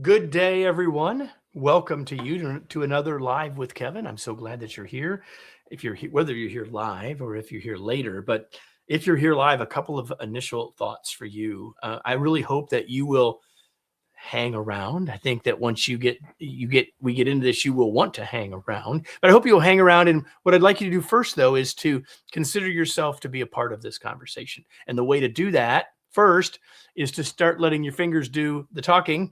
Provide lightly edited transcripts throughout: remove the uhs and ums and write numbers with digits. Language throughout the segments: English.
Good day, everyone. Welcome to another Live with Kevin. I'm so glad that you're here. If you're whether you're here live or if you're here later, but if you're here live, a couple of initial thoughts for you. I really hope that you will hang around. I think that once we get into this, you will want to hang around. But I hope you'll hang around. And what I'd like you to do first, though, is to consider yourself to be a part of this conversation. And the way to do that first is to start letting your fingers do the talking,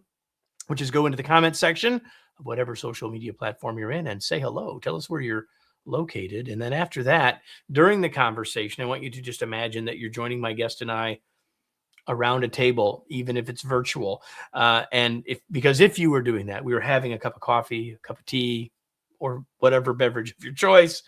which is go into the comment section of whatever social media platform you're in and say hello. Tell us where you're located. And then after that, during the conversation, I want you to just imagine that you're joining my guest and I around a table, even if it's virtual. Because if you were doing that, we were having a cup of coffee, a cup of tea, or whatever beverage of your choice.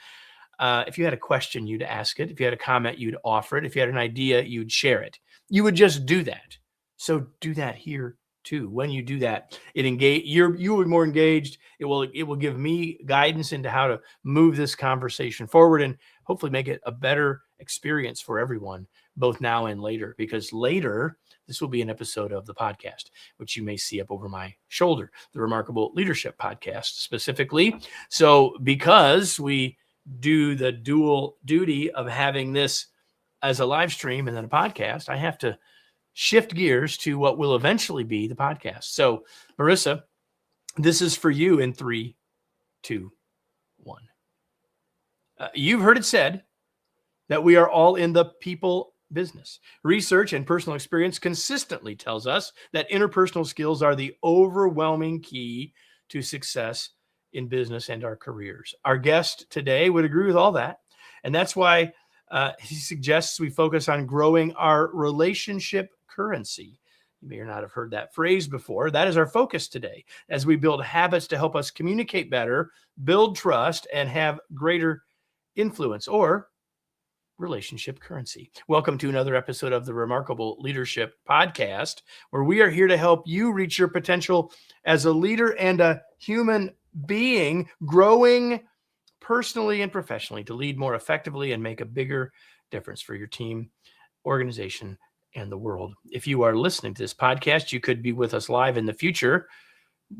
If you had a question, you'd ask it. If you had a comment, you'd offer it. If you had an idea, you'd share it. You would just do that. So do that here too. When you do that, you'll be more engaged. It will give me guidance into how to move this conversation forward and hopefully make it a better experience for everyone, both now and later, because later this will be an episode of the podcast, which you may see up over my shoulder, the Remarkable Leadership Podcast specifically. So because we do the dual duty of having this as a live stream and then a podcast, I have to shift gears to what will eventually be the podcast. So, Marissa, this is for you in 3, 2, 1. You've heard it said that we are all in the people business. Research and personal experience consistently tells us that interpersonal skills are the overwhelming key to success in business and our careers. Our guest today would agree with all that. And that's why he suggests we focus on growing our relationship currency. You may or not have heard that phrase before. That is our focus today as we build habits to help us communicate better, build trust, and have greater influence, or relationship currency. Welcome to another episode of the Remarkable Leadership Podcast, where we are here to help you reach your potential as a leader and a human being, growing personally and professionally to lead more effectively and make a bigger difference for your team, organization, and the world. If you are listening to this podcast, you could be with us live in the future,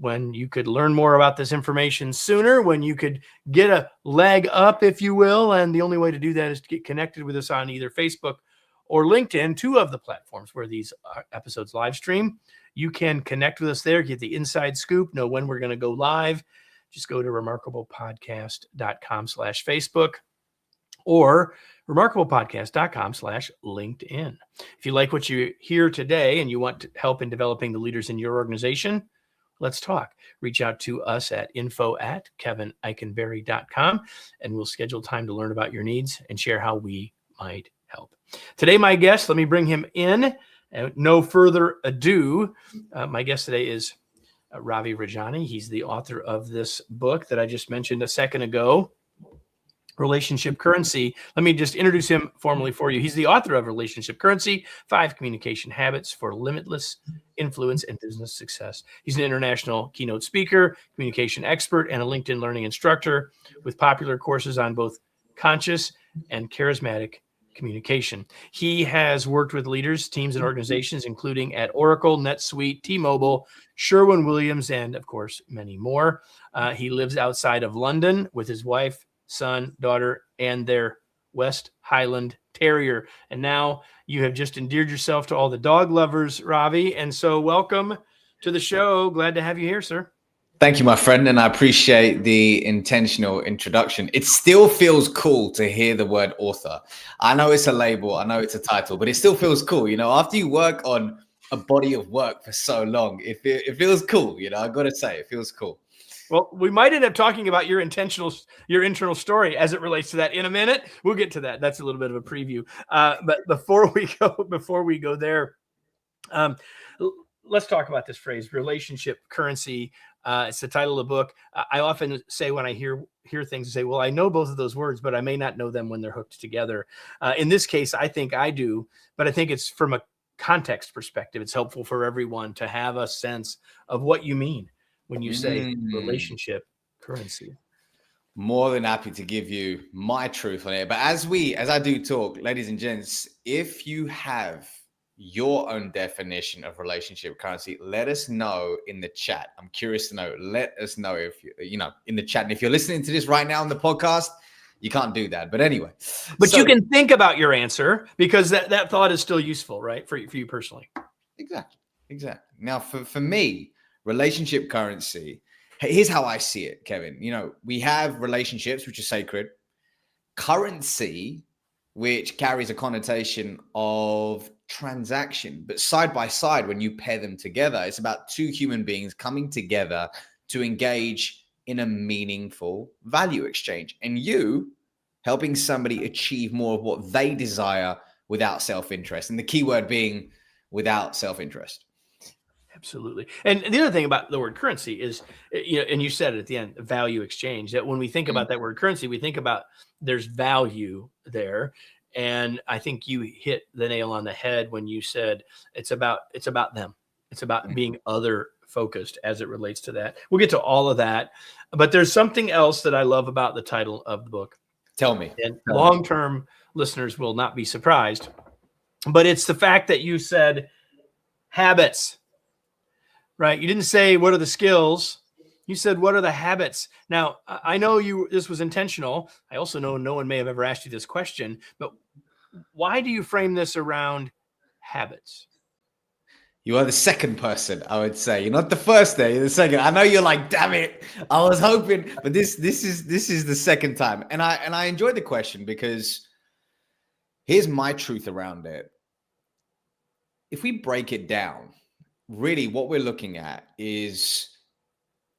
when you could learn more about this information sooner, when you could get a leg up, if you will. And the only way to do that is to get connected with us on either Facebook or LinkedIn, two of the platforms where these episodes live stream. You can connect with us there, get the inside scoop, know when we're going to go live. Just go to remarkablepodcast.com/Facebook or remarkablepodcast.com/LinkedIn. If you like what you hear today and you want help in developing the leaders in your organization, let's talk. Reach out to us at info@kevinikenberry.com, and we'll schedule time to learn about your needs and share how we might help. Today, my guest, let me bring him in. No further ado, my guest today is Ravi Rajani. He's the author of this book that I just mentioned a second ago, Relationship Currency. Let me just introduce him formally for you. He's the author of Relationship Currency, 5 Communication Habits for Limitless Influence and Business Success. He's an international keynote speaker, communication expert, and a LinkedIn learning instructor with popular courses on both conscious and charismatic communication. He has worked with leaders, teams, and organizations, including at Oracle, NetSuite, T-Mobile, Sherwin-Williams, and of course, many more. He lives outside of London with his wife, son, daughter, and their West Highland Terrier. And now you have just endeared yourself to all the dog lovers, Ravi. And so welcome to the show. Glad to have you here, sir. Thank you, my friend. And I appreciate the intentional introduction. It still feels cool to hear the word author. I know it's a label, I know it's a title, but it still feels cool. You know, after you work on a body of work for so long, it feels cool. You know, I got to say, it feels cool. Well, we might end up talking about your internal story as it relates to that in a minute. We'll get to that. That's a little bit of a preview. But before we go there, let's talk about this phrase, relationship currency. It's the title of the book. I often say when I hear things, I say, well, I know both of those words, but I may not know them when they're hooked together. In this case, I think I do, but I think it's from a context perspective. It's helpful for everyone to have a sense of what you mean when you say relationship currency. More than happy to give you my truth on it. But as I do talk, ladies and gents, if you have your own definition of relationship currency, let us know in the chat. I'm curious to know. Let us know if you know in the chat. And if you're listening to this right now on the podcast, you can't do that. But anyway, but you can think about your answer, because that thought is still useful, right? For you personally. Exactly. Now, for me, relationship currency, here's how I see it, Kevin. You know, we have relationships, which are sacred, currency, which carries a connotation of transaction. But side by side, when you pair them together, it's about two human beings coming together to engage in a meaningful value exchange. And you helping somebody achieve more of what they desire without self-interest. And the key word being without self-interest. Absolutely. And the other thing about the word currency is, you know, and you said it at the end, value exchange, that when we think about that word currency, we think about there's value there. And I think you hit the nail on the head when you said it's about them. It's about being other focused as it relates to that. We'll get to all of that. But there's something else that I love about the title of the book. Tell me. And long-term listeners will not be surprised. But it's the fact that you said habits. Right. You didn't say, what are the skills? You said, what are the habits? Now, I know this was intentional. I also know no one may have ever asked you this question, but why do you frame this around habits? You are the second person, I would say. You're not the first there. You're the second. I know you're like, damn it, I was hoping, but this is the second time. And I enjoyed the question because here's my truth around it. If we break it down, really what we're looking at is,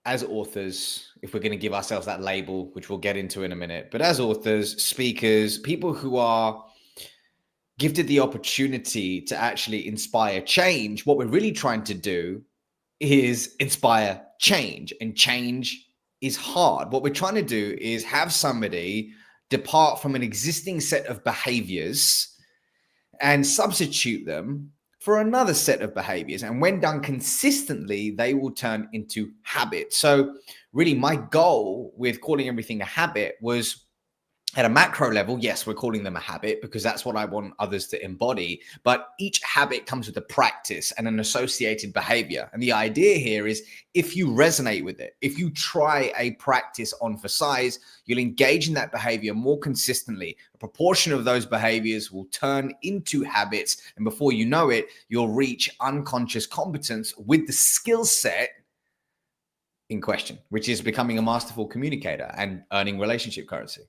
as authors, if we're going to give ourselves that label, which we'll get into in a minute, but as authors, speakers, people who are gifted the opportunity to actually inspire change, what we're really trying to do is inspire change, and change is hard. What we're trying to do is have somebody depart from an existing set of behaviors and substitute them for another set of behaviors. And when done consistently, they will turn into habits. So really my goal with calling everything a habit was, at a macro level, yes, we're calling them a habit because that's what I want others to embody. But each habit comes with a practice and an associated behavior. And the idea here is, if you resonate with it, if you try a practice on for size, you'll engage in that behavior more consistently. A proportion of those behaviors will turn into habits. And before you know it, you'll reach unconscious competence with the skill set in question, which is becoming a masterful communicator and earning relationship currency.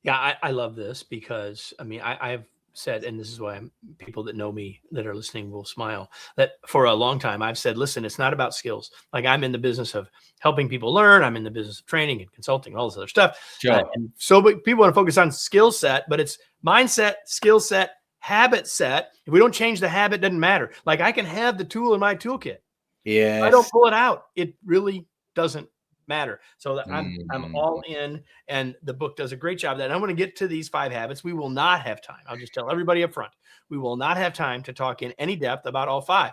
Yeah, I love this because, I mean, I've said, and this is why people that know me that are listening will smile, that for a long time I've said, listen, it's not about skills. Like, I'm in the business of helping people learn. I'm in the business of training and consulting, all this other stuff. Sure. And so people want to focus on skill set, but it's mindset, skill set, habit set. If we don't change the habit, it doesn't matter. Like, I can have the tool in my toolkit. Yeah. I don't pull it out, it really doesn't matter. So I'm all in, and the book does a great job of that. And I'm going to get to these 5 habits. We will not have time. I'll just tell everybody up front, we will not have time to talk in any depth about all 5.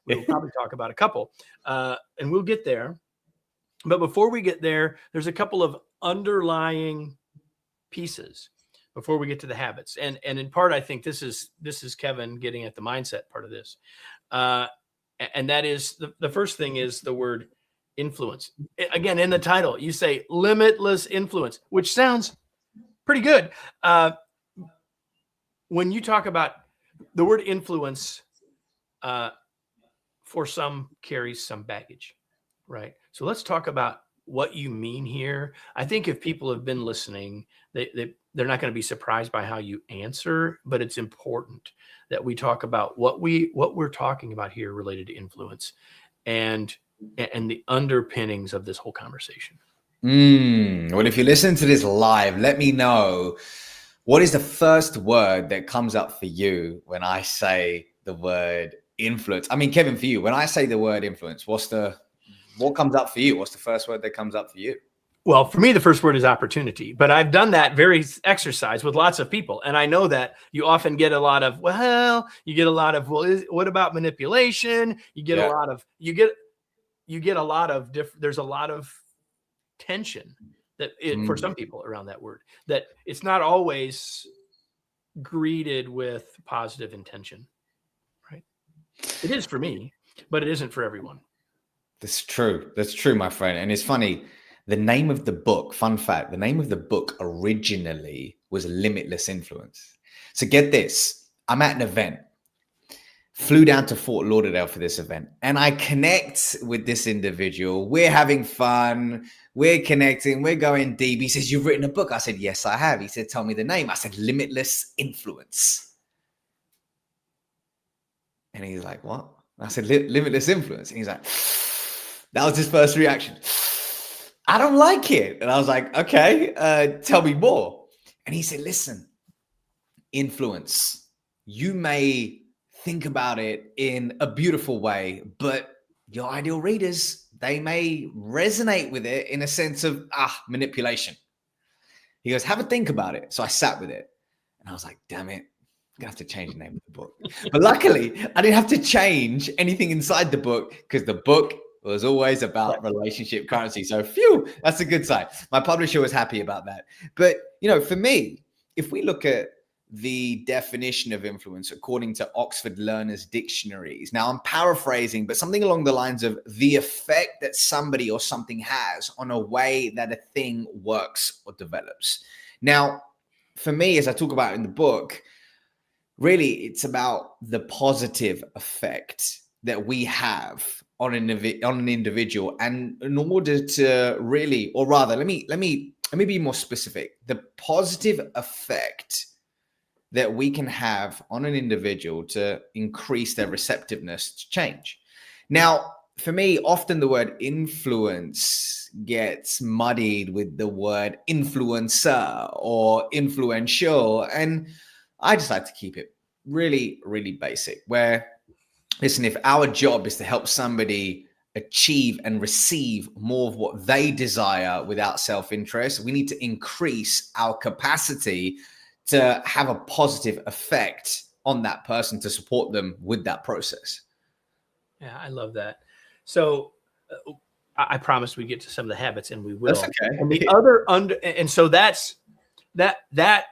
We'll probably talk about a couple, and we'll get there. But before we get there, there's a couple of underlying pieces before we get to the habits. And in part, I think this is Kevin getting at the mindset part of this. And that is the first thing is the word influence. Again, in the title, you say limitless influence, which sounds pretty good. When you talk about the word influence, for some carries some baggage, right? So let's talk about what you mean here. I think if people have been listening, they're not going to be surprised by how you answer, but it's important that we talk about what we're talking about here related to influence and the underpinnings of this whole conversation. Well, if you listen to this live, let me know, what is the first word that comes up for you when I say the word influence? I mean, Kevin, for you, when I say the word influence, what comes up for you? What's the first word that comes up for you? Well, for me, the first word is opportunity, but I've done that very exercise with lots of people. And I know that you often get a lot of, what about manipulation? You get a lot of, there's a lot of tension that for some people around that word, that it's not always greeted with positive intention. It is for me, but it isn't for everyone. That's true. That's true, my friend. And it's funny. The name of the book, fun fact, the name of the book originally was Limitless Influence. So get this. I'm at an event, flew down to Fort Lauderdale for this event, and I connect with this individual. We're having fun. We're connecting. We're going deep. He says, "You've written a book." I said, "Yes, I have." He said, "Tell me the name." I said, "Limitless Influence." And he's like, "What?" I said, "Limitless Influence." And he's like, that was his first reaction. "I don't like it." And I was like, "Okay, tell me more." And he said, "Listen, influence, you may think about it in a beautiful way, but your ideal readers, they may resonate with it in a sense of manipulation." He goes, "Have a think about it." So I sat with it and I was like, damn it, I'm gonna have to change the name of the book. But luckily, I didn't have to change anything inside the book because the book was always about relationship currency. So phew, that's a good sign. My publisher was happy about that. But for me, if we look at the definition of influence according to Oxford Learners Dictionaries, now I'm paraphrasing, but something along the lines of the effect that somebody or something has on a way that a thing works or develops. Now, for me, as I talk about in the book, really, it's about the positive effect that we have on an individual. And in order to really, or rather, let me be more specific. The positive effect that we can have on an individual to increase their receptiveness to change. Now, for me, often the word influence gets muddied with the word influencer or influential. And I just like to keep it really, really basic, where, listen, if our job is to help somebody achieve and receive more of what they desire without self-interest, we need to increase our capacity to have a positive effect on that person to support them with that process. Yeah, I love that. So I promised we get to some of the habits, and we will. That's okay. And the other and so that's that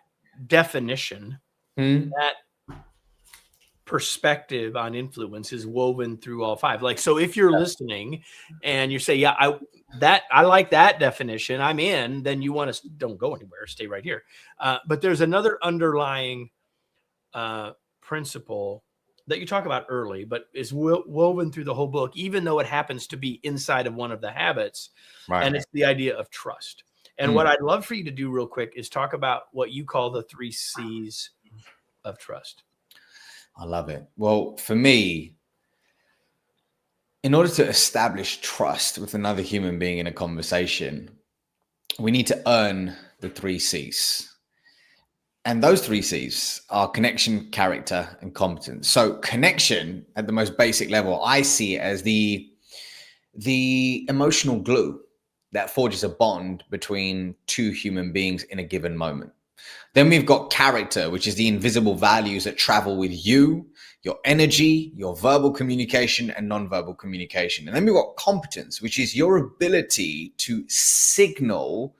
definition, that perspective on influence is woven through all five. Like, so if you're listening and you say, "Yeah, I like that definition, I'm in," then you want to don't go anywhere, stay right here. But there's another underlying principle that you talk about early, but is woven through the whole book, even though it happens to be inside of one of the habits. Right. And it's the idea of trust. And what I'd love for you to do real quick is talk about what you call the 3 C's of trust. I love it. Well, for me, in order to establish trust with another human being in a conversation, we need to earn the 3 C's. And those 3 C's are connection, character, and competence. So connection at the most basic level, I see it as the emotional glue that forges a bond between 2 human beings in a given moment. Then we've got character, which is the invisible values that travel with you, your energy, your verbal communication, and nonverbal communication. And then we've got competence, which is your ability to signal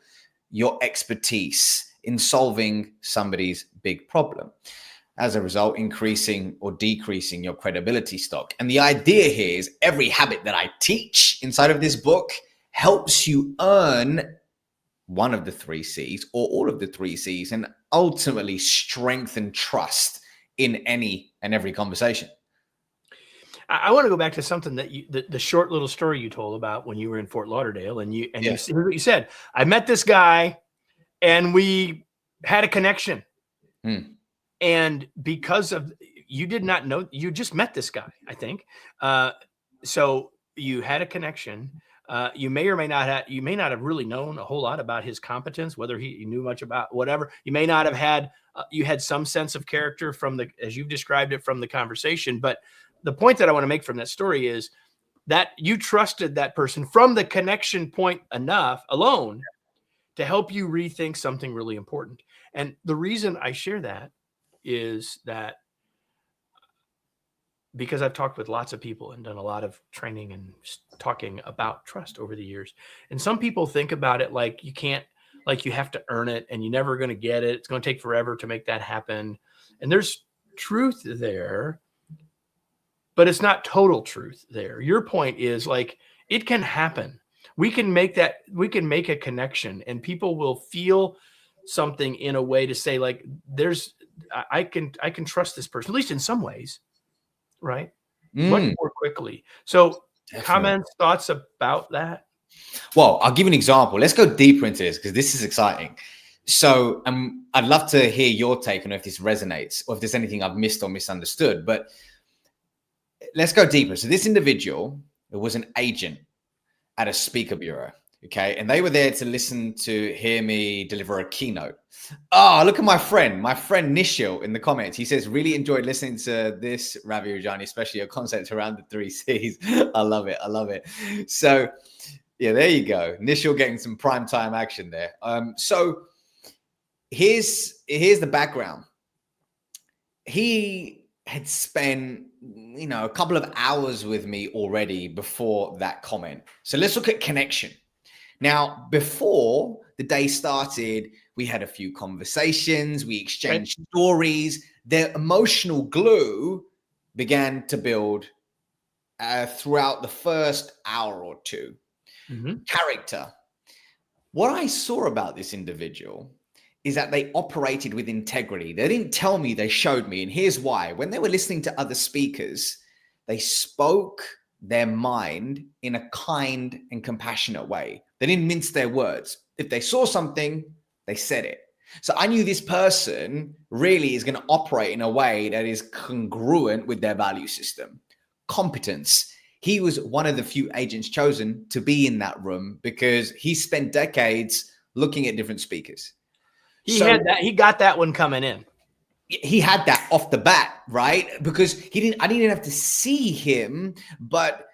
your expertise in solving somebody's big problem. As a result, increasing or decreasing your credibility stock. And the idea here is every habit that I teach inside of this book helps you earn one of the 3 C's or all of the 3 C's and ultimately strengthen trust in any and every conversation. I want to go back to something that the short little story you told about when you were in Fort Lauderdale, and you said, "I met this guy and we had a connection." And because of, you did not know, you just met this guy, I think. So you had a connection. You may or may not have, you may not have really known a whole lot about his competence, whether he knew much about whatever. You may not have had, you had some sense of character from the, as you've described it, from the conversation. But the point that I want to make from that story is that you trusted that person from the connection point enough alone to help you rethink something really important. And the reason I share that is that because I've talked with lots of people and done a lot of training and talking about trust over the years. And some people think about it like you can't, like you have to earn it and you're never going to get it. It's going to take forever to make that happen. And there's truth there. but it's not total truth there. Your point is like, it can happen. We can make a connection, and people will feel something in a way to say like, I can trust this person, at least in some ways, right? Much more quickly. So Definitely. comments, thoughts about that? Well, I'll give you an example. Let's go deeper into this because this is exciting. So I'd love to hear your take on if this resonates or if there's anything I've missed or misunderstood. But let's go deeper. So this individual was an agent at a speaker bureau. Okay. And they were there to listen to hear me deliver a keynote. Oh, look at my friend Nishil in the comments. He says, really enjoyed listening to this, Ravi Rajani, especially your concept around the 3 C's. I love it. I love it. So yeah, there you go. Nishil getting some prime time action there. So here's the background. He had spent, a couple of hours with me already before that comment. So let's look at connection. Now, before the day started, we had a few conversations, we exchanged stories. The emotional glue began to build throughout the first hour or two. Character. What I saw about this individual is that they operated with integrity. They didn't tell me, they showed me. And here's why. When they were listening to other speakers, they spoke their mind in a kind and compassionate way. They didn't mince their words. If they saw something, they said it. So I knew this person really is going to operate in a way that is congruent with their value system. Competence. He was one of the few agents chosen to be in that room because he spent decades looking at different speakers. He got that one coming in. He had that off the bat, right? Because I didn't have to see him, but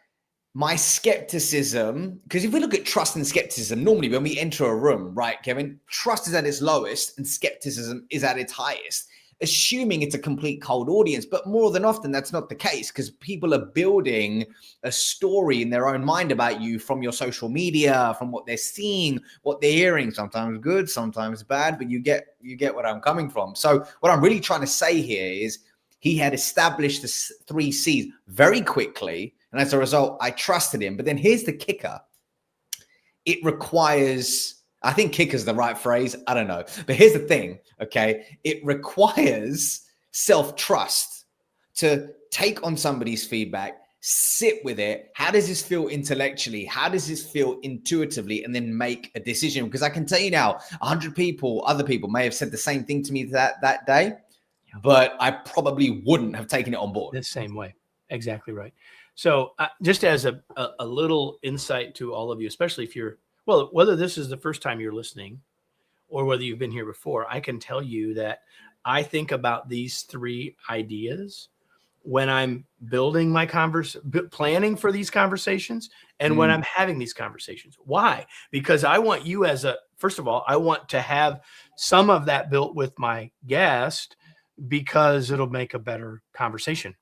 my skepticism, because if we look at trust and skepticism, normally when we enter a room, right, Kevin, trust is at its lowest and skepticism is at its highest, assuming it's a complete cold audience. But more than often, that's not the case because people are building a story in their own mind about you from your social media, from what they're seeing, what they're hearing, sometimes good, sometimes bad, but you get what I'm coming from. So what I'm really trying to say here is he had established the 3 C's very quickly. And as a result, I trusted him. But then here's the kicker. It requires, I think kicker's the right phrase. I don't know. But here's the thing, okay? It requires self-trust to take on somebody's feedback, sit with it. How does this feel intellectually? How does this feel intuitively? And then make a decision. Because I can tell you now, 100 people, other people may have said the same thing to me that day, but I probably wouldn't have taken it on board. The same way. Exactly right. So just as a little insight to all of you, especially if you're, well, whether this is the first time you're listening or whether you've been here before, I can tell you that I think about these 3 ideas when I'm building my planning for these conversations and when I'm having these conversations. Why? Because I want you first of all, I want to have some of that built with my guest because it'll make a better conversation.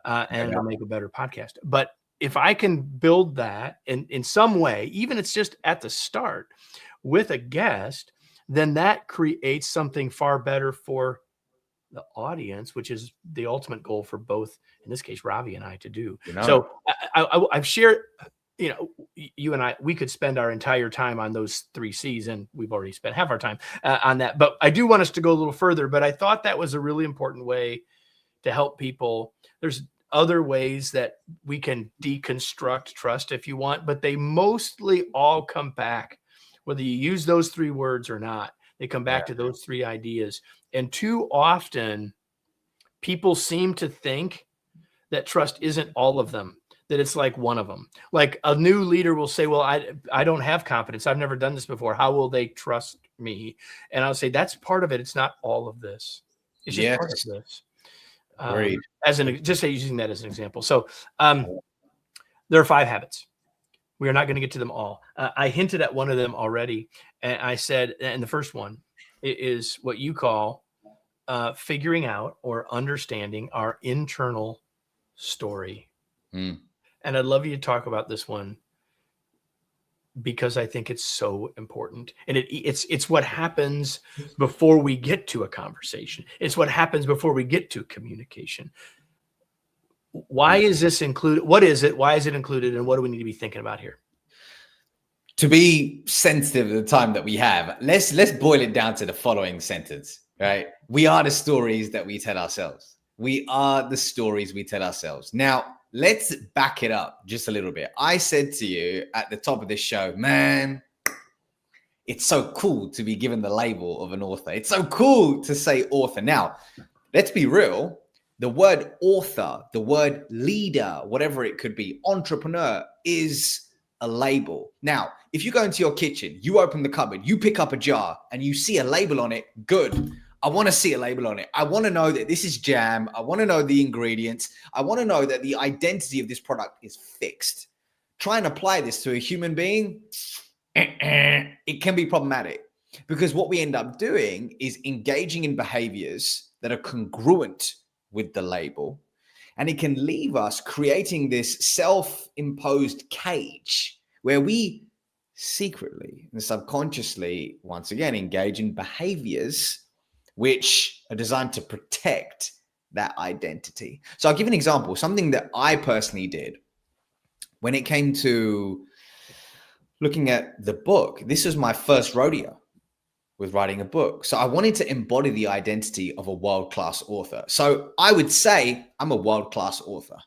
And it'll make a better podcast. But if I can build that in some way, even if it's just at the start with a guest, then that creates something far better for the audience, which is the ultimate goal for both, in this case, Ravi and I to do. So I've shared, you and I, we could spend our entire time on those 3 C's, and we've already spent half our time on that. But I do want us to go a little further. But I thought that was a really important way to help people. There's other ways that we can deconstruct trust if you want, but they mostly all come back, whether you use those 3 words or not, they come back to those 3 ideas. And too often people seem to think that trust isn't all of them, that it's like one of them. Like a new leader will say, well, I don't have confidence. I've never done this before. How will they trust me? And I'll say, that's part of it. It's not all of this. It's just part of this. Just using that as an example. So there are 5 habits. We are not going to get to them all. I hinted at one of them already. And I said, and the first one is what you call figuring out or understanding our internal story. And I'd love you to talk about this one because I think it's so important. And it's what happens before we get to a conversation. It's what happens before we get to communication. Why is this included? What is it? Why is it included? And what do we need to be thinking about here? To be sensitive to the time that we have, let's boil it down to the following sentence, right? We are the stories that we tell ourselves. We are the stories we tell ourselves. Now, let's back it up just a little bit. I said to you at the top of this show, man, it's so cool to be given the label of an author. It's so cool to say author. Now, let's be real. The word author, the word leader, whatever it could be, entrepreneur is a label. Now, if you go into your kitchen, you open the cupboard, you pick up a jar and you see a label on it, good. I want to see a label on it. I want to know that this is jam. I want to know the ingredients. I want to know that the identity of this product is fixed. Try and apply this to a human being. It can be problematic because what we end up doing is engaging in behaviors that are congruent with the label, and it can leave us creating this self-imposed cage where we secretly and subconsciously, once again, engage in behaviors which are designed to protect that identity. So I'll give an example, something that I personally did when it came to looking at the book. This was my first rodeo with writing a book. So I wanted to embody the identity of a world-class author. So I would say I'm a world-class author.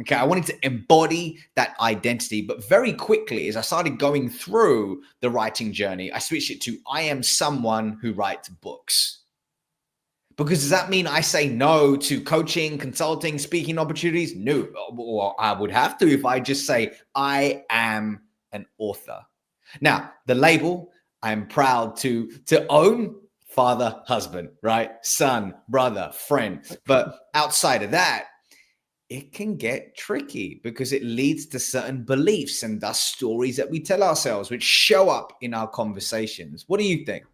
Okay, I wanted to embody that identity, but very quickly, as I started going through the writing journey, I switched it to I am someone who writes books. Because does that mean I say no to coaching, consulting, speaking opportunities? No, or I would have to if I just say I am an author. Now, the label, I'm proud to own: father, husband, right? Son, brother, friend. But outside of that, it can get tricky because it leads to certain beliefs and thus stories that we tell ourselves, which show up in our conversations. What do you think?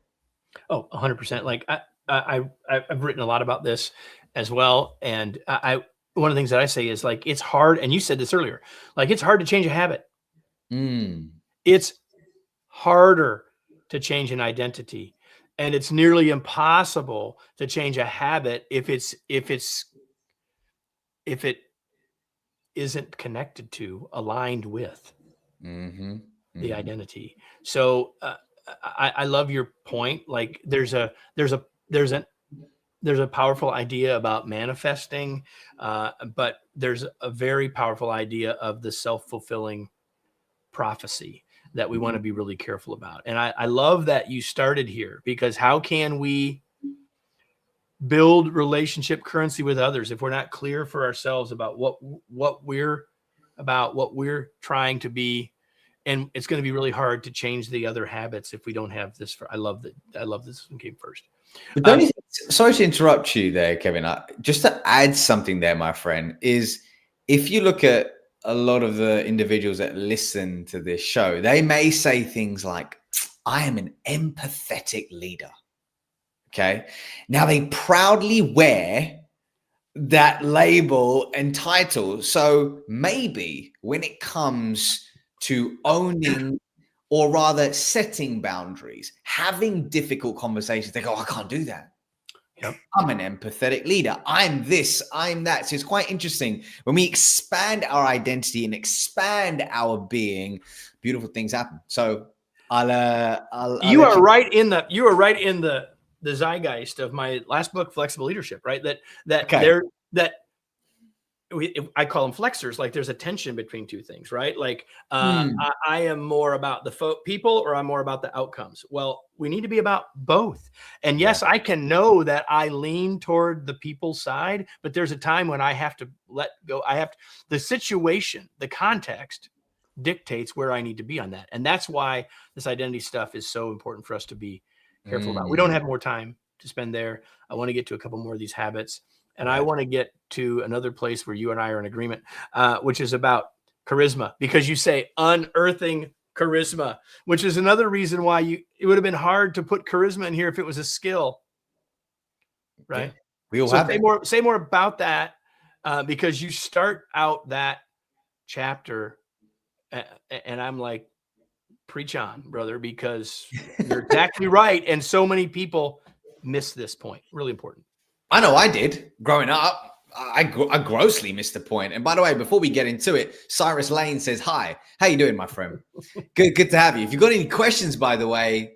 Oh, 100%. Like I've written a lot about this as well. And one of the things that I say is like, it's hard. And you said this earlier, like it's hard to change a habit. It's harder to change an identity, and it's nearly impossible to change a habit if it isn't connected to, aligned with the identity. So I love your point. Like there's a powerful idea about manifesting, but there's a very powerful idea of the self-fulfilling prophecy that we want to be really careful about. And I love that you started here, because how can we build relationship currency with others if we're not clear for ourselves about what we're about, what we're trying to be? And it's going to be really hard to change the other habits if we don't have this. I love this one came first. But don't you think, sorry to interrupt you there, Kevin. Just to add something there, my friend, is if you look at a lot of the individuals that listen to this show, they may say things like, I am an empathetic leader. Okay. Now they proudly wear that label and title. So maybe when it comes to owning, or rather setting boundaries, having difficult conversations, they go, I can't do that. Yep. I'm an empathetic leader. I'm this, I'm that. So it's quite interesting. When we expand our identity and expand our being, beautiful things happen. So you are right in the zeitgeist of my last book, Flexible Leadership, right? I call them flexors. Like there's a tension between two things, right? Like I am more about the people, or I'm more about the outcomes. Well, we need to be about both. And yes, I can know that I lean toward the people side, but there's a time when I have to let go. The situation, the context dictates where I need to be on that. And that's why this identity stuff is so important for us to be careful about. We don't have more time to spend there. I want to get to a couple more of these habits. And I want to get to another place where you and I are in agreement, which is about charisma, because you say unearthing charisma, which is another reason why it would have been hard to put charisma in here if it was a skill, right? Yeah, we all have it. Say more about that, because you start out that chapter, and I'm like, preach on, brother, because you're exactly right. And so many people miss this point. Really important. I know I did growing up. I grossly missed the point. And by the way, before we get into it, Cyrus Lane says, hi, how you doing, my friend? Good to have you. If you've got any questions, by the way,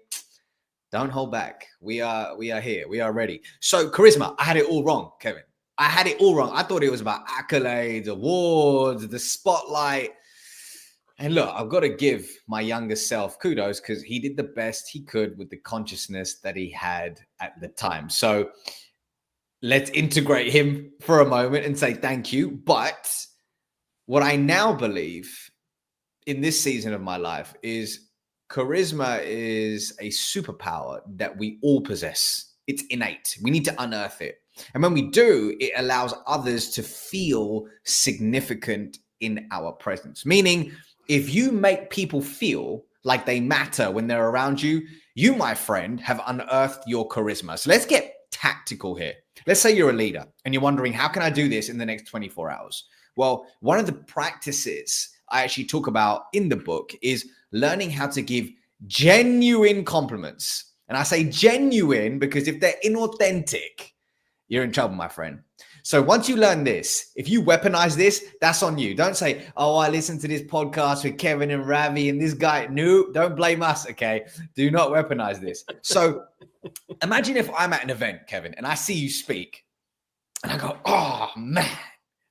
don't hold back. We are here. We are ready. So charisma, I had it all wrong, Kevin. I had it all wrong. I thought it was about accolades, awards, the spotlight. And look, I've got to give my younger self kudos because he did the best he could with the consciousness that he had at the time. So let's integrate him for a moment and say thank you. But what I now believe in this season of my life is charisma is a superpower that we all possess. It's innate. We need to unearth it. And when we do, it allows others to feel significant in our presence. Meaning, if you make people feel like they matter when they're around you, you, my friend, have unearthed your charisma. So let's get tactical here. Let's say you're a leader and you're wondering, how can I do this in the next 24 hours? Well, one of the practices I actually talk about in the book is learning how to give genuine compliments. And I say genuine because if they're inauthentic, you're in trouble, my friend. So once you learn this, if you weaponize this, that's on you. Don't say, oh, I listened to this podcast with Kevin and Ravi and this guy. No, don't blame us, okay? Do not weaponize this. So imagine if I'm at an event, Kevin, and I see you speak and I go, oh, man,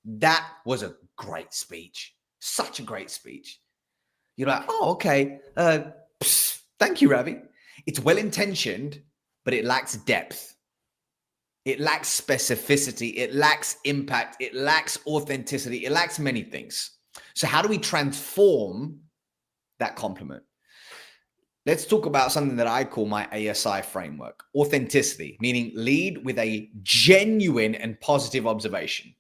that was a great speech. Such a great speech. You're like, oh, okay. Thank you, Ravi. It's well-intentioned, but it lacks depth. It lacks specificity. It lacks impact. It lacks authenticity. It lacks many things. So how do we transform that compliment? Let's talk about something that I call my ASI framework. Authenticity, meaning lead with a genuine and positive observation.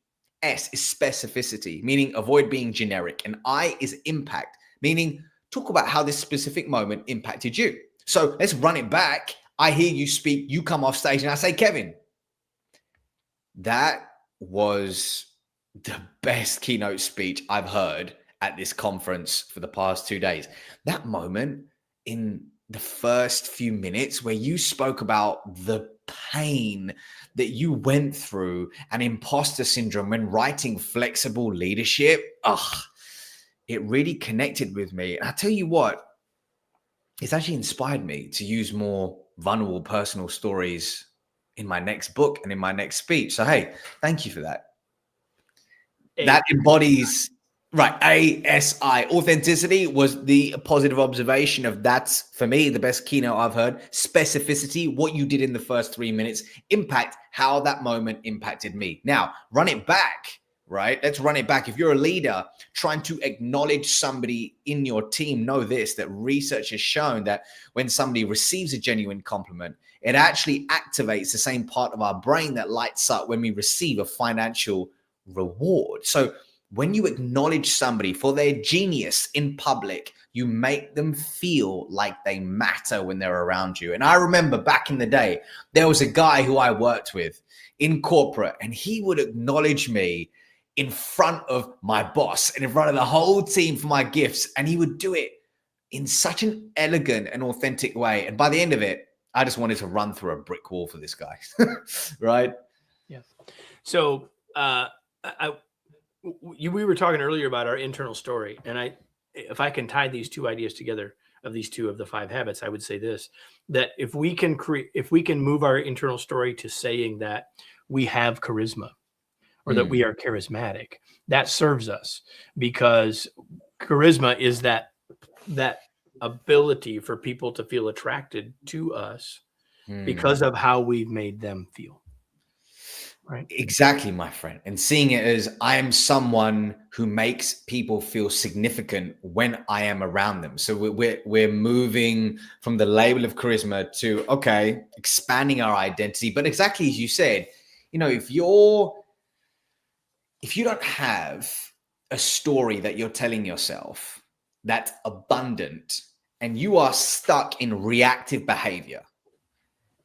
S is specificity, meaning avoid being generic. And I is impact, meaning talk about how this specific moment impacted you. So let's run it back. I hear you speak, you come off stage and I say, Kevin, that was the best keynote speech I've heard at this conference for the past 2 days. That moment in the first few minutes where you spoke about the pain that you went through and imposter syndrome when writing flexible leadership, it really connected with me. And I tell you what, it's actually inspired me to use more vulnerable personal stories in my next book and in my next speech. So, hey, thank you for that. That embodies, right, ASI. Authenticity was the positive observation of that's, for me, the best keynote I've heard. Specificity, what you did in the first 3 minutes. Impact, how that moment impacted me. Now, run it back, right? Let's run it back. If you're a leader trying to acknowledge somebody in your team, know this, that research has shown that when somebody receives a genuine compliment, it actually activates the same part of our brain that lights up when we receive a financial reward. So when you acknowledge somebody for their genius in public, you make them feel like they matter when they're around you. And I remember back in the day, there was a guy who I worked with in corporate, and he would acknowledge me in front of my boss and in front of the whole team for my gifts. And he would do it in such an elegant and authentic way. And by the end of it, I just wanted to run through a brick wall for this guy, right? Yeah. So we were talking earlier about our internal story, and if I can tie these two ideas together of these two of the 5 habits, I would say this: that if we can move our internal story to saying that we have charisma or that we are charismatic, that serves us, because charisma is that ability for people to feel attracted to us because of how we've made them feel. Right. Exactly, my friend. And seeing it as I am someone who makes people feel significant when I am around them. So we're moving from the label of charisma to, okay, expanding our identity. But exactly as you said, if you don't have a story that you're telling yourself that's abundant and you are stuck in reactive behavior.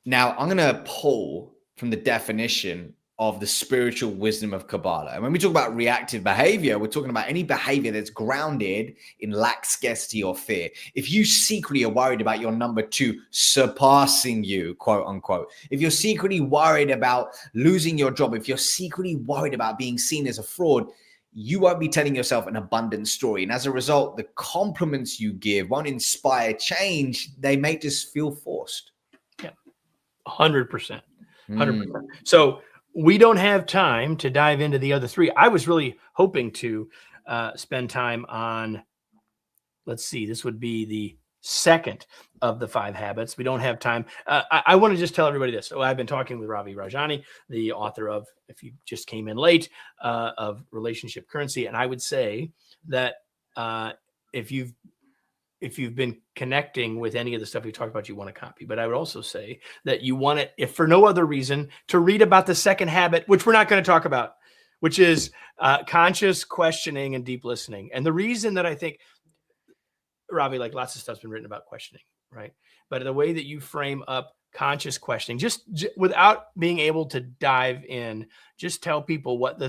Now, I'm going to pull from the definition of the spiritual wisdom of Kabbalah. And when we talk about reactive behavior, we're talking about any behavior that's grounded in lack, scarcity, or fear. If you secretly are worried about your number two surpassing you, quote unquote, if you're secretly worried about losing your job, if you're secretly worried about being seen as a fraud, you won't be telling yourself an abundant story. And as a result, the compliments you give won't inspire change. They may just feel forced. Yeah, 100%. 100%. So we don't have time to dive into the other three. I was really hoping to spend time on, let's see, this would be the second of the 5 habits. We don't have time. I want to just tell everybody this. So I've been talking with Ravi Rajani, the author of, if you just came in late, of Relationship Currency. And I would say that if you've been connecting with any of the stuff we talked about, you want a copy. But I would also say that you want it, if for no other reason, to read about the second habit, which we're not going to talk about, which is conscious questioning and deep listening. And the reason that I think, Ravi, like lots of stuff's been written about questioning, right? But the way that you frame up conscious questioning, just without being able to dive in, just tell people what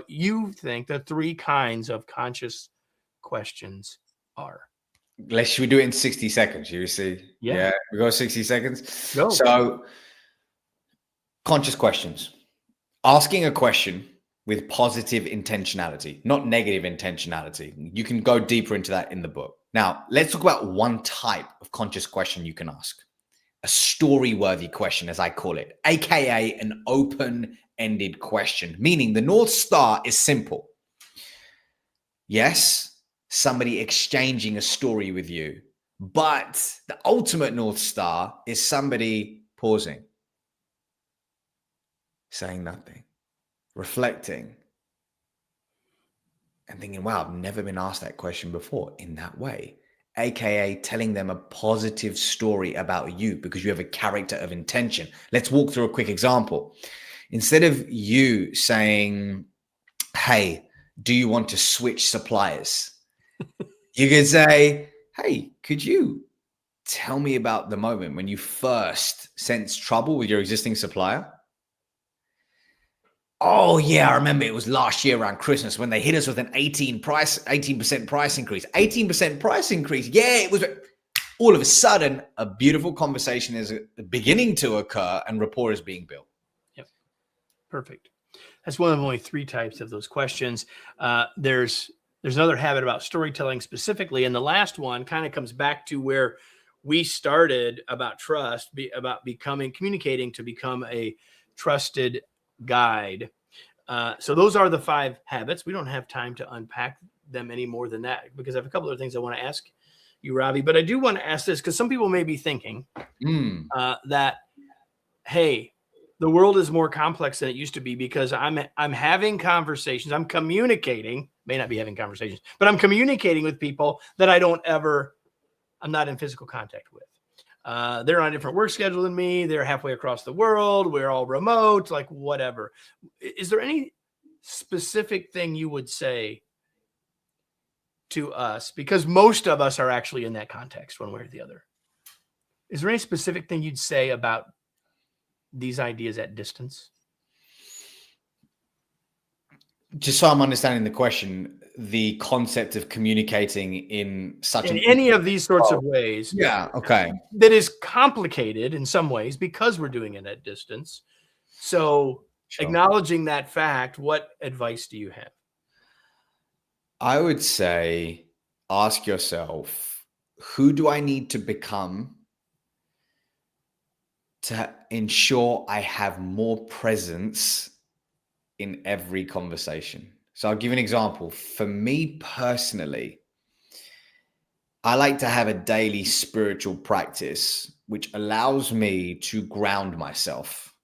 you think the 3 kinds of conscious questions are. Should we do it in 60 seconds? You see? Yeah. We go 60 seconds. Go. So, conscious questions. Asking a question with positive intentionality, not negative intentionality. You can go deeper into that in the book. Now, let's talk about one type of conscious question you can ask. A story-worthy question, as I call it, aka an open-ended question, meaning the North Star is simple. Yes, somebody exchanging a story with you, but the ultimate North Star is somebody pausing, saying nothing, reflecting, and thinking, wow, I've never been asked that question before in that way, aka telling them a positive story about you because you have a character of intention. Let's walk through a quick example. Instead of you saying, hey, do you want to switch suppliers? You could say, hey, could you tell me about the moment when you first sensed trouble with your existing supplier? Oh, yeah, I remember it was last year around Christmas when they hit us with an 18% price increase. 18% price increase. Yeah, it was all of a sudden a beautiful conversation is beginning to occur and rapport is being built. Yep. Perfect. That's one of only 3 types of those questions. There's another habit about storytelling specifically. And the last one kind of comes back to where we started about trust, about communicating to become a trusted guide. So those are the 5 habits. We don't have time to unpack them any more than that because I have a couple of things I want to ask you, Ravi. But I do want to ask this because some people may be thinking that, hey, the world is more complex than it used to be because I'm having conversations. I'm communicating, may not be having conversations, but I'm communicating with people that I'm not in physical contact with. They're on a different work schedule than me. They're halfway across the world. We're all remote, like whatever. Is there any specific thing you would say to us? Because most of us are actually in that context one way or the other. Is there any specific thing you'd say about these ideas at distance? Just so I'm understanding the question, the concept of communicating in any of these sorts of ways. Yeah. Okay. That is complicated in some ways because we're doing it at distance. So acknowledging that fact, what advice do you have? I would say, ask yourself, who do I need to become to ensure I have more presence in every conversation? So I'll give an example. For me personally, I like to have a daily spiritual practice, which allows me to ground myself.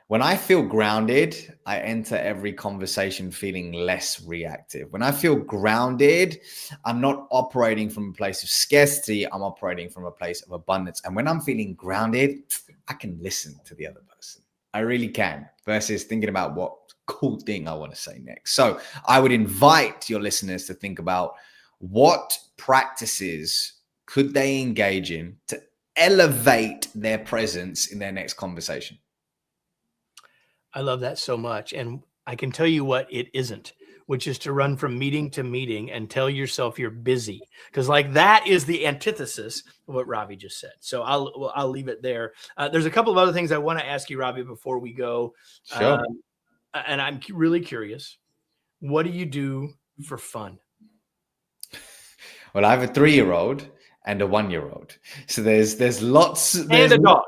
When I feel grounded, I enter every conversation feeling less reactive. When I feel grounded, I'm not operating from a place of scarcity. I'm operating from a place of abundance. And when I'm feeling grounded, I can listen to the other person. I really can, versus thinking about what cool thing I want to say next. So I would invite your listeners to think about what practices could they engage in to elevate their presence in their next conversation. I love that so much. And I can tell you what it isn't, which is to run from meeting to meeting and tell yourself you're busy. Because like that is the antithesis of what Ravi just said. So I'll leave it there. There's a couple of other things I want to ask you, Ravi, before we go. Sure. And I'm really curious. What do you do for fun? Well, I have a 3-year-old and a 1-year-old. So there's lots. And a dog.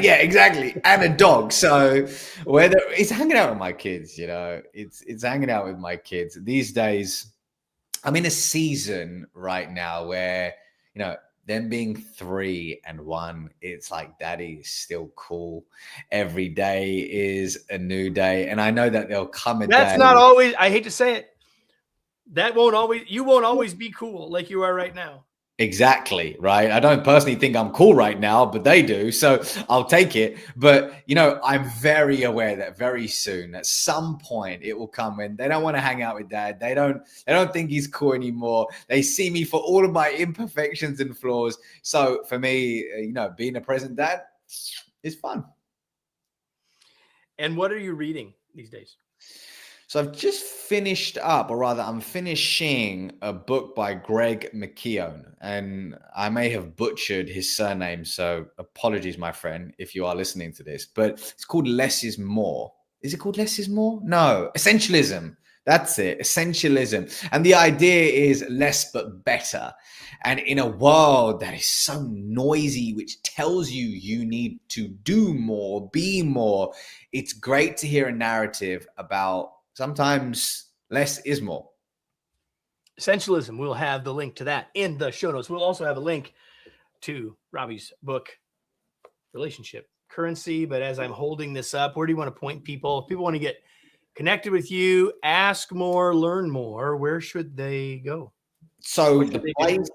Yeah, exactly. And a dog. So whether it's hanging out with my kids, it's hanging out with my kids. These days, I'm in a season right now where, them being 3 and 1, it's like daddy is still cool. Every day is a new day. And I know that there'll come a day. That's not always, I hate to say it. You won't always be cool like you are right now. Exactly, right? I don't personally think I'm cool right now, but they do. So I'll take it. But, I'm very aware that very soon, at some point, it will come when they don't want to hang out with dad. They don't think he's cool anymore. They see me for all of my imperfections and flaws. So for me, being a present dad is fun. And what are you reading these days? So I've just finished up, or rather I'm finishing a book by Greg McKeown, and I may have butchered his surname, so apologies, my friend, if you are listening to this, but it's called Less is More. Is it called Less is More? No, Essentialism. That's it, Essentialism. And the idea is less but better. And in a world that is so noisy, which tells you need to do more, be more, it's great to hear a narrative about sometimes less is more. Essentialism. We'll have the link to that in the show notes. We'll also have a link to Ravi's book, Relationship Currency. But as I'm holding this up, where do you want to point people? If people want to get connected with you, ask more, learn more, where should they go? So the place,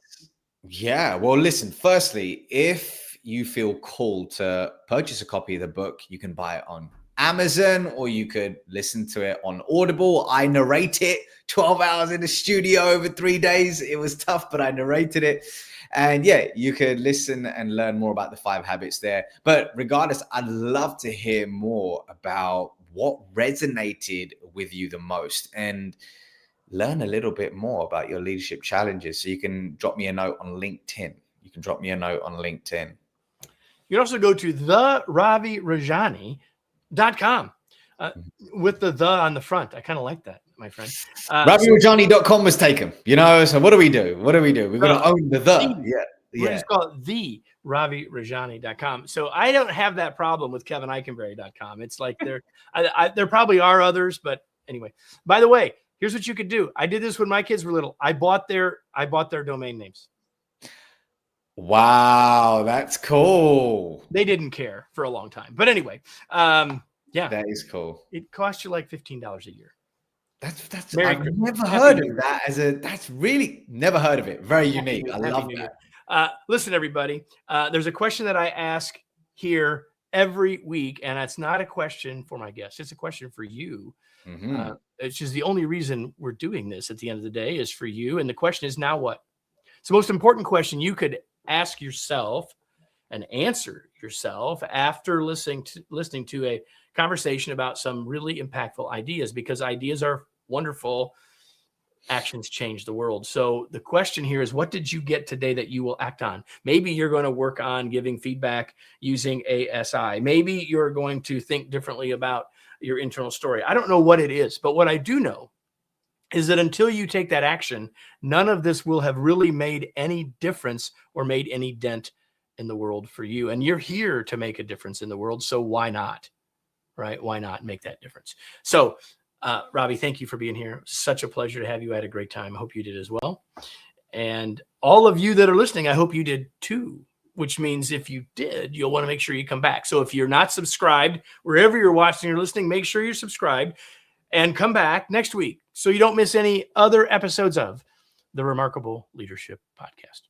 well, listen, firstly, if you feel called to purchase a copy of the book, you can buy it on Amazon, or you could listen to it on Audible. I narrate it 12 hours in the studio over 3 days. It was tough, but I narrated it. And yeah, you could listen and learn more about the 5 habits there. But regardless, I'd love to hear more about what resonated with you the most and learn a little bit more about your leadership challenges. So you can drop me a note on LinkedIn. You can also go to the Ravi Rajani.com with the on the front. I kind of like that, my friend. RaviRajani.com was taken, so what do we do? We're going to own the. We're just call it the RaviRajani.com. So I don't have that problem with KevinEikenberry.com. It's like there probably are others, but anyway. By the way, here's what you could do. I did this when my kids were little. I bought their domain names. Wow, that's cool. They didn't care for a long time. But anyway, yeah. That is cool. It costs you like $15 a year. That's I've never heard of that that's really never heard of it. Very unique. I love that. Listen, everybody, there's a question that I ask here every week, and it's not a question for my guests. It's a question for you. Mm-hmm. It's just the only reason we're doing this at the end of the day is for you. And the question is, now what? It's the most important question you could ask yourself and answer yourself after listening to a conversation about some really impactful ideas, because ideas are wonderful. Actions change the world. So the question here is, what did you get today that you will act on? Maybe you're going to work on giving feedback using ASI. Maybe you're going to think differently about your internal story. I don't know what it is, but what I do know is that until you take that action, none of this will have really made any difference or made any dent in the world for you. And you're here to make a difference in the world. So why not? Right? Why not make that difference? So Ravi, thank you for being here. Such a pleasure to have you. I had a great time. I hope you did as well. And all of you that are listening, I hope you did too, which means if you did, you'll want to make sure you come back. So if you're not subscribed, wherever you're watching or listening, make sure you're subscribed and come back next week so you don't miss any other episodes of the Remarkable Leadership Podcast.